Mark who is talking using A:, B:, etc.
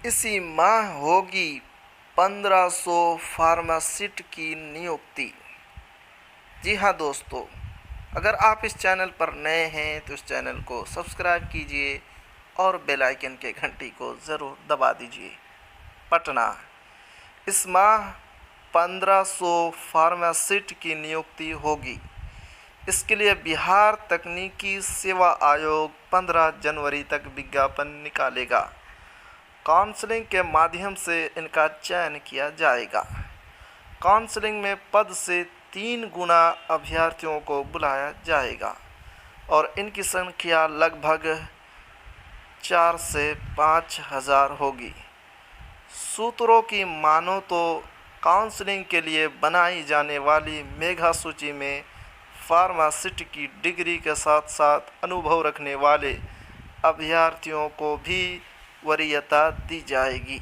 A: इसी माह होगी 1500 फार्मासिस्ट की नियुक्ति। जी हाँ दोस्तों, अगर आप इस चैनल पर नए हैं तो इस चैनल को सब्सक्राइब कीजिए और बेल आइकन के घंटी को ज़रूर दबा दीजिए। पटना, इस माह 1500 फार्मासिस्ट की नियुक्ति होगी। इसके लिए बिहार तकनीकी सेवा आयोग 15 जनवरी तक विज्ञापन निकालेगा। काउंसलिंग के माध्यम से इनका चयन किया जाएगा। काउंसलिंग में पद से 3 गुना अभ्यर्थियों को बुलाया जाएगा और इनकी संख्या लगभग 4 से 5 हज़ार होगी। सूत्रों की मानो तो काउंसलिंग के लिए बनाई जाने वाली मेगा सूची में फार्मासिस्ट की डिग्री के साथ साथ अनुभव रखने वाले अभ्यर्थियों को भी वरीयता दी जाएगी।